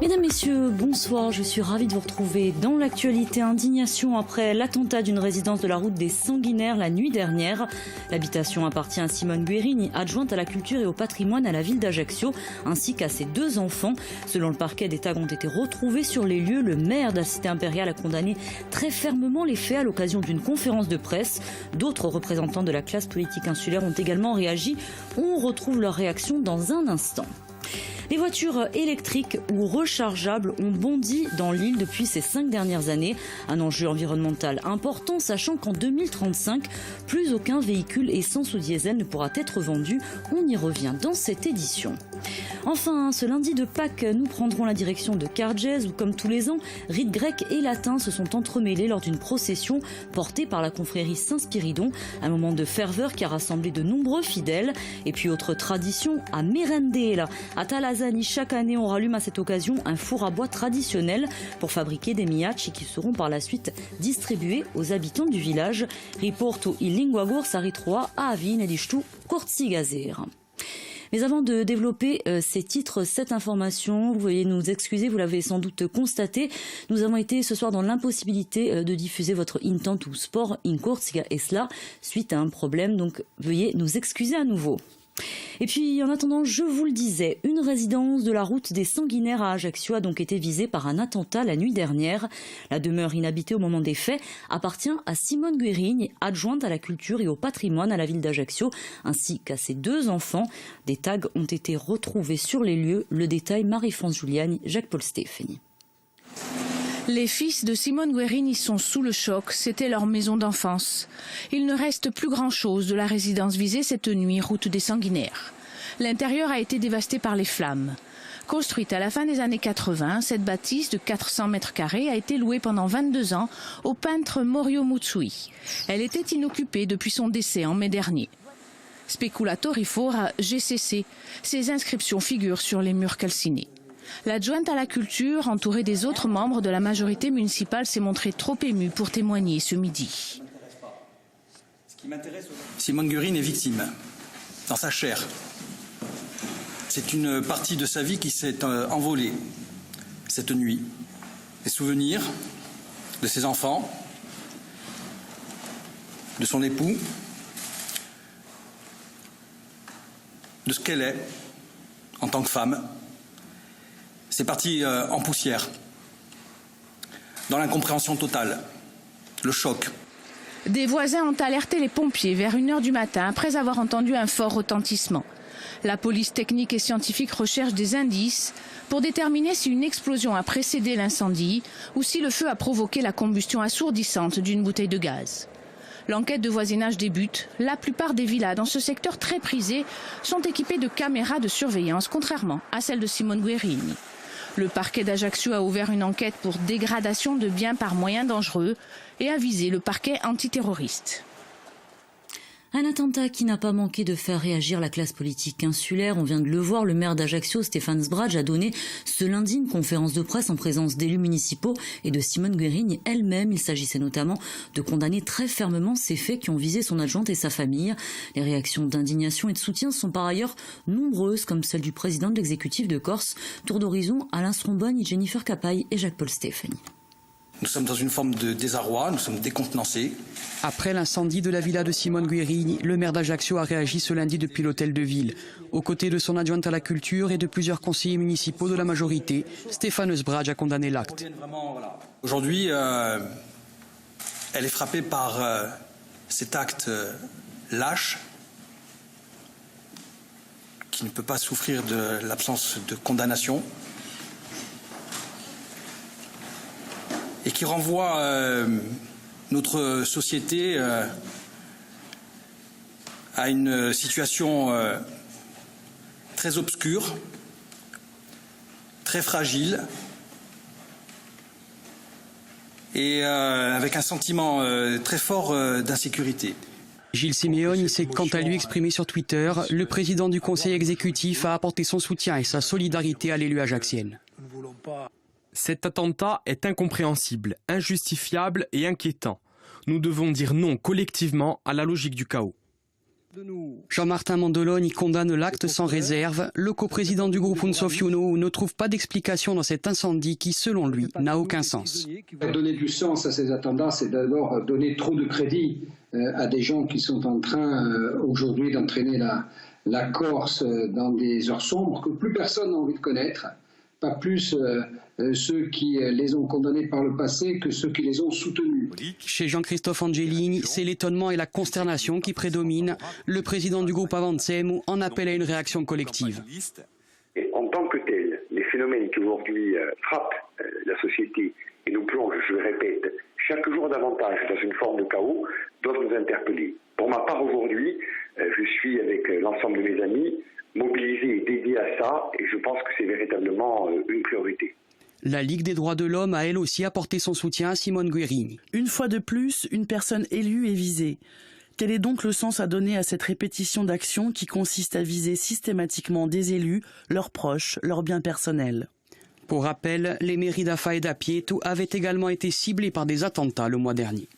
Mesdames, Messieurs, bonsoir. Je suis ravie de vous retrouver dans l'actualité. Indignation après l'attentat d'une résidence de la route des Sanguinaires la nuit dernière. L'habitation appartient à Simone Guerini, adjointe à la culture et au patrimoine à la ville d'Ajaccio, ainsi qu'à ses 2 enfants. Selon le parquet, des tags ont été retrouvés sur les lieux. Le maire de la cité impériale a condamné très fermement les faits à l'occasion d'une conférence de presse. D'autres représentants de la classe politique insulaire ont également réagi. On retrouve leur réaction dans un instant. Les voitures électriques ou rechargeables ont bondi dans l'île depuis ces 5 dernières années. Un enjeu environnemental important, sachant qu'en 2035, plus aucun véhicule essence ou diesel ne pourra être vendu. On y revient dans cette édition. Enfin, ce lundi de Pâques, nous prendrons la direction de Cargès où, comme tous les ans, rites grecs et latins se sont entremêlés lors d'une procession portée par la confrérie Saint-Spiridon. Un moment de ferveur qui a rassemblé de nombreux fidèles. Et puis, autre tradition, à Merendela, à Talazani, chaque année, on rallume à cette occasion un four à bois traditionnel pour fabriquer des miachi qui seront par la suite distribués aux habitants du village. Riporto il linguagur saritroa a avin edishtu kortsigazir. Mais avant de développer ces titres, cette information, vous veuillez nous excuser, vous l'avez sans doute constaté. Nous avons été ce soir dans l'impossibilité de diffuser votre intent ou sport in Kortsiga et cela suite à un problème. Donc veuillez nous excuser à nouveau. Et puis, en attendant, je vous le disais, une résidence de la route des Sanguinaires à Ajaccio a donc été visée par un attentat la nuit dernière. La demeure inhabitée au moment des faits appartient à Simone Guerini, adjointe à la culture et au patrimoine à la ville d'Ajaccio, ainsi qu'à ses 2 enfants. Des tags ont été retrouvés sur les lieux. Le détail, Marie-France Giuliani, Jacques-Paul Stéphanie. Les fils de Simone Guerini sont sous le choc, c'était leur maison d'enfance. Il ne reste plus grand-chose de la résidence visée cette nuit, route des Sanguinaires. L'intérieur a été dévasté par les flammes. Construite à la fin des années 80, cette bâtisse de 400 mètres carrés a été louée pendant 22 ans au peintre Morio Mutsui. Elle était inoccupée depuis son décès en mai dernier. Speculatori fora GCC, ces inscriptions figurent sur les murs calcinés. L'adjointe à la culture, entourée des autres membres de la majorité municipale, s'est montrée trop émue pour témoigner ce midi. Simone Guerini est victime, dans sa chair. C'est une partie de sa vie qui s'est envolée cette nuit. Les souvenirs de ses enfants, de son époux, de ce qu'elle est en tant que femme. C'est parti en poussière, dans l'incompréhension totale, le choc. Des voisins ont alerté les pompiers vers 1h du matin après avoir entendu un fort retentissement. La police technique et scientifique recherche des indices pour déterminer si une explosion a précédé l'incendie ou si le feu a provoqué la combustion assourdissante d'une bouteille de gaz. L'enquête de voisinage débute. La plupart des villas dans ce secteur très prisé sont équipées de caméras de surveillance, contrairement à celle de Simone Guerini. Le parquet d'Ajaccio a ouvert une enquête pour dégradation de biens par moyens dangereux et a visé le parquet antiterroriste. Un attentat qui n'a pas manqué de faire réagir la classe politique insulaire. On vient de le voir, le maire d'Ajaccio, Stéphane Sbraj, a donné ce lundi une conférence de presse en présence d'élus municipaux et de Simone Guerini elle-même. Il s'agissait notamment de condamner très fermement ces faits qui ont visé son adjointe et sa famille. Les réactions d'indignation et de soutien sont par ailleurs nombreuses, comme celle du président de l'exécutif de Corse. Tour d'horizon, Alain Strombonne, Jennifer Capaille et Jacques-Paul Stéphanie. Nous sommes dans une forme de désarroi, nous sommes décontenancés. Après l'incendie de la villa de Simone Guerini, le maire d'Ajaccio a réagi ce lundi depuis l'hôtel de ville. Aux côtés de son adjointe à la culture et de plusieurs conseillers municipaux de la majorité, Stéphane Sbraj a condamné l'acte. Aujourd'hui, elle est frappée par cet acte lâche qui ne peut pas souffrir de l'absence de condamnation. Et qui renvoie notre société à une situation très obscure, très fragile, et avec un sentiment très fort d'insécurité. Gilles Simeone s'est quant à lui exprimé sur Twitter. Le président du conseil exécutif a apporté son soutien et sa solidarité à l'élu ajaxienne. Cet attentat est incompréhensible, injustifiable et inquiétant. Nous devons dire non collectivement à la logique du chaos. Jean-Martin Mandolone condamne l'acte sans réserve. Le coprésident du groupe Unsofjuno ne trouve pas d'explication dans cet incendie qui, selon lui, n'a aucun sens. Donner du sens à ces attentats, c'est d'abord donner trop de crédit à des gens qui sont en train aujourd'hui d'entraîner la Corse dans des heures sombres que plus personne n'a envie de connaître, pas plus ceux qui les ont condamnés par le passé que ceux qui les ont soutenus. Chez Jean-Christophe Angelini, c'est l'étonnement et la consternation qui prédominent. Le président du groupe Avancem en appelle à une réaction collective. Et en tant que tel, les phénomènes qui aujourd'hui frappent la société et nous plongent, je le répète, chaque jour davantage dans une forme de chaos, doivent nous interpeller. Pour ma part aujourd'hui, je suis avec l'ensemble de mes amis mobilisés et dédiés à ça et je pense que c'est véritablement une priorité. La Ligue des droits de l'homme a elle aussi apporté son soutien à Simone Guerini. Une fois de plus, une personne élue est visée. Quel est donc le sens à donner à cette répétition d'actions qui consiste à viser systématiquement des élus, leurs proches, leurs biens personnels ? Pour rappel, les mairies d'Afa et d'Apieto avaient également été ciblées par des attentats le mois dernier.